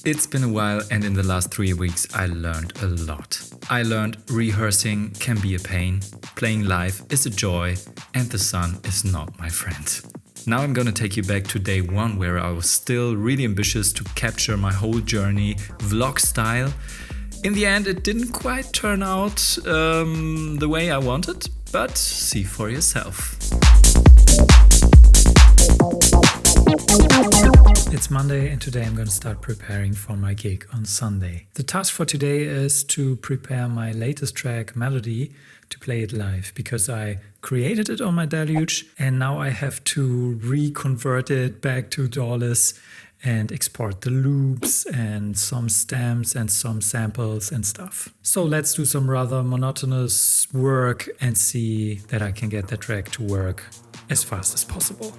It's been a while, and in the last 3 weeks I learned a lot. I learned rehearsing can be a pain, playing live is a joy, and the sun is not my friend. Now I'm gonna take you back to day one, where I was still really ambitious to capture my whole journey vlog style. In the end, it didn't quite turn out the way I wanted, but see for yourself. It's Monday and today I'm going to start preparing for my gig on Sunday. The task for today is to prepare my latest track, Melody, to play it live, because I created it on my Deluge and now I have to reconvert it back to DAWless and export the loops and some stems and some samples and stuff. So let's do some rather monotonous work and see that I can get that track to work as fast as possible.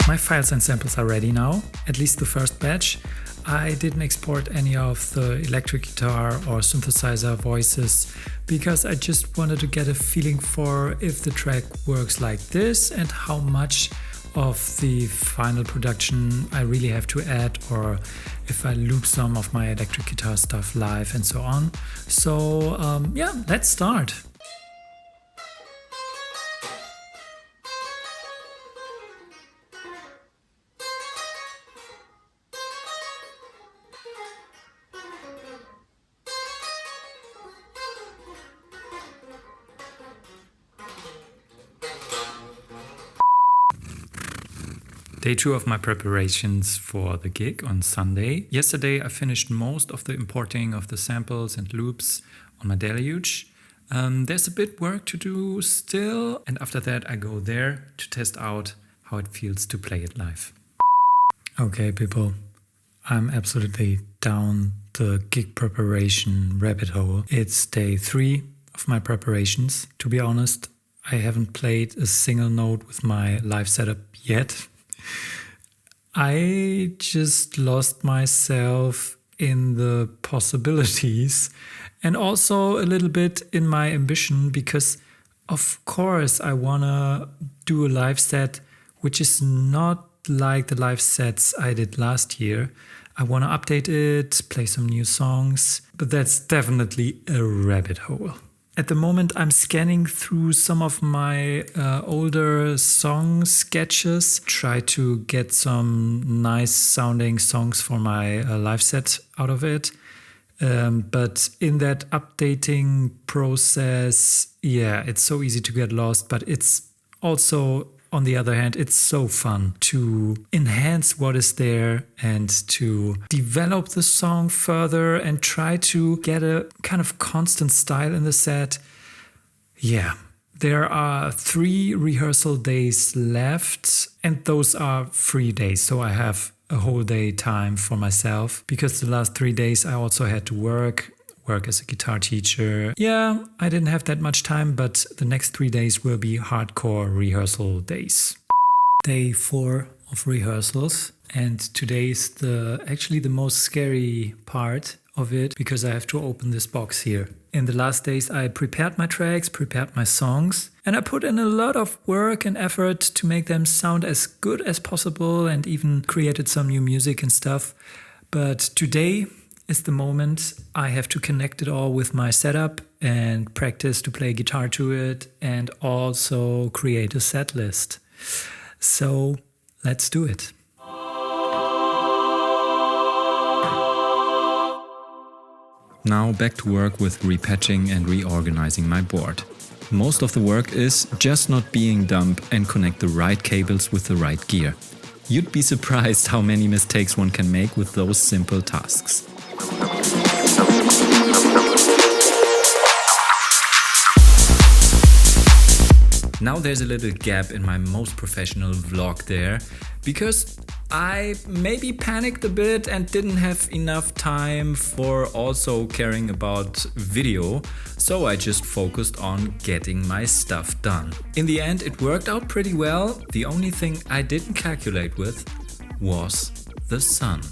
My files and samples are ready now, at least the first batch. I didn't export any of the electric guitar or synthesizer voices because I just wanted to get a feeling for if the track works like this and how much of the final production I really have to add, or if I loop some of my electric guitar stuff live and so on. So yeah, let's start. Day 2 of my preparations for the gig on Sunday. Yesterday I finished most of the importing of the samples and loops on my Deluge. There's a bit work to do still, and after that I go there to test out how it feels to play it live. Okay people, I'm absolutely down the gig preparation rabbit hole. It's day 3 of my preparations. To be honest, I haven't played a single note with my live setup yet. I just lost myself in the possibilities and also a little bit in my ambition, because of course I wanna do a live set which is not like the live sets I did last year. I wanna update it, play some new songs, but that's definitely a rabbit hole. At the moment, I'm scanning through some of my older song sketches, try to get some nice sounding songs for my live set out of it. But in that updating process, yeah, it's so easy to get lost, but it's also, on the other hand, it's so fun to enhance what is there and to develop the song further and try to get a kind of constant style in the set. Yeah, there are 3 rehearsal days left and those are free days. So I have a whole day time for myself, because the last 3 days I also had to work as a guitar teacher. Yeah, I didn't have that much time, but the next 3 days will be hardcore rehearsal days. Day 4 of rehearsals, and today is actually the most scary part of it, because I have to open this box here. In the last days I prepared my tracks, prepared my songs, and I put in a lot of work and effort to make them sound as good as possible and even created some new music and stuff. But today is the moment I have to connect it all with my setup and practice to play guitar to it and also create a set list. So let's do it. Now back to work with repatching and reorganizing my board. Most of the work is just not being dumb and connect the right cables with the right gear. You'd be surprised how many mistakes one can make with those simple tasks. Now there's a little gap in my most professional vlog there, because I maybe panicked a bit and didn't have enough time for also caring about video, so I just focused on getting my stuff done. In the end, it worked out pretty well. The only thing I didn't calculate with was the sun.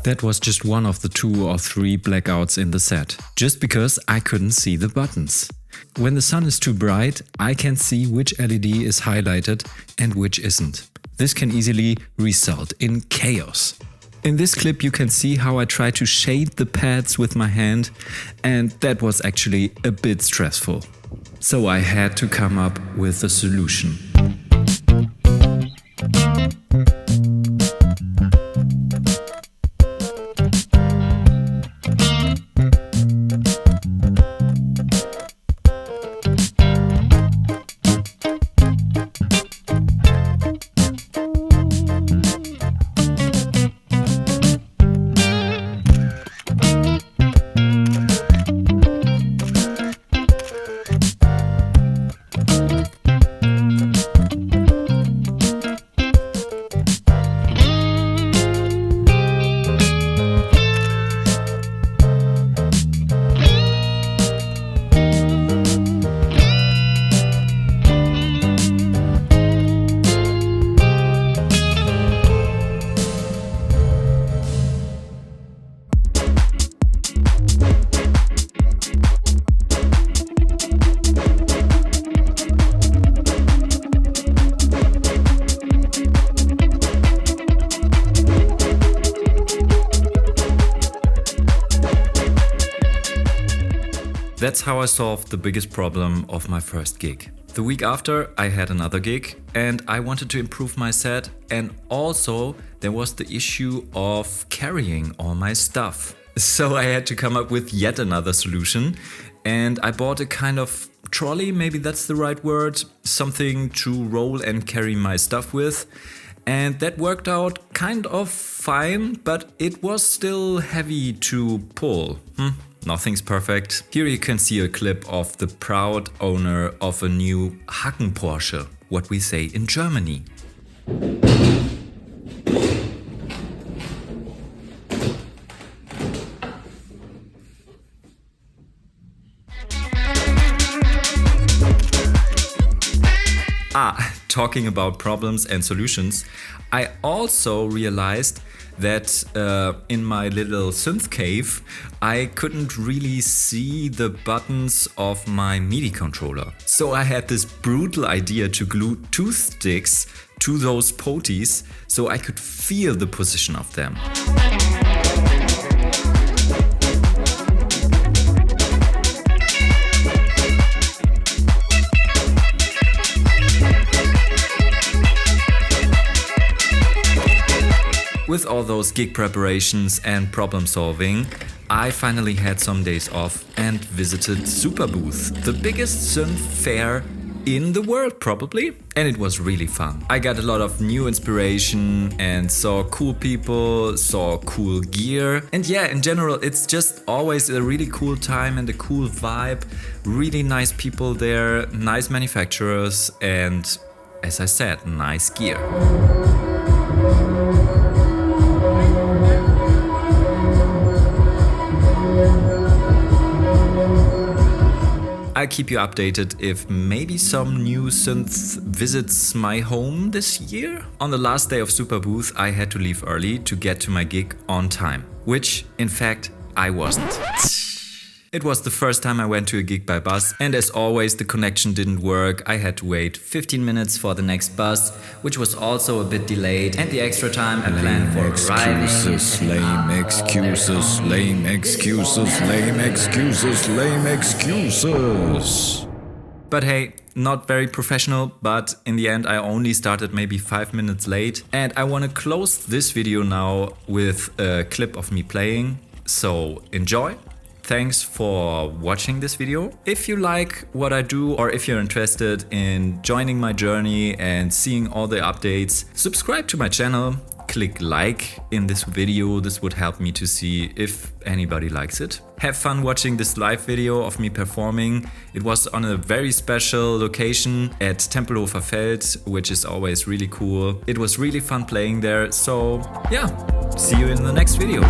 That was just one of the 2 or 3 blackouts in the set, just because I couldn't see the buttons. When the sun is too bright, I can see which LED is highlighted and which isn't. This can easily result in chaos. In this clip you can see how I try to shade the pads with my hand, and that was actually a bit stressful. So I had to come up with a solution. That's how I solved the biggest problem of my first gig. The week after, I had another gig and I wanted to improve my set, and also there was the issue of carrying all my stuff. So I had to come up with yet another solution, and I bought a kind of trolley, maybe that's the right word, something to roll and carry my stuff with. And that worked out kind of fine, but it was still heavy to pull. Nothing's perfect. Here you can see a clip of the proud owner of a new Hacken Porsche, what we say in Germany. Talking about problems and solutions, I also realized that in my little synth cave, I couldn't really see the buttons of my MIDI controller. So I had this brutal idea to glue toothsticks to those poties so I could feel the position of them. With all those gig preparations and problem solving, I finally had some days off and visited Superbooth, the biggest synth fair in the world probably, and it was really fun. I got a lot of new inspiration and saw cool people, saw cool gear, and yeah, in general it's just always a really cool time and a cool vibe, really nice people there, nice manufacturers, and as I said, nice gear. I'll keep you updated if maybe some new synth visits my home this year. On the last day of Superbooth, I had to leave early to get to my gig on time, which in fact I wasn't. It was the first time I went to a gig by bus, and as always the connection didn't work. I had to wait 15 minutes for the next bus, which was also a bit delayed, and the extra time I planned for arriving. Lame excuses, lame excuses, lame excuses, lame excuses. But hey, not very professional, but in the end I only started maybe 5 minutes late, and I want to close this video now with a clip of me playing, so enjoy. Thanks for watching this video. If you like what I do, or if you're interested in joining my journey and seeing all the updates, subscribe to my channel, click like in this video. This would help me to see if anybody likes it. Have fun watching this live video of me performing. It was on a very special location at Tempelhofer Feld, which is always really cool. It was really fun playing there. So yeah, see you in the next video.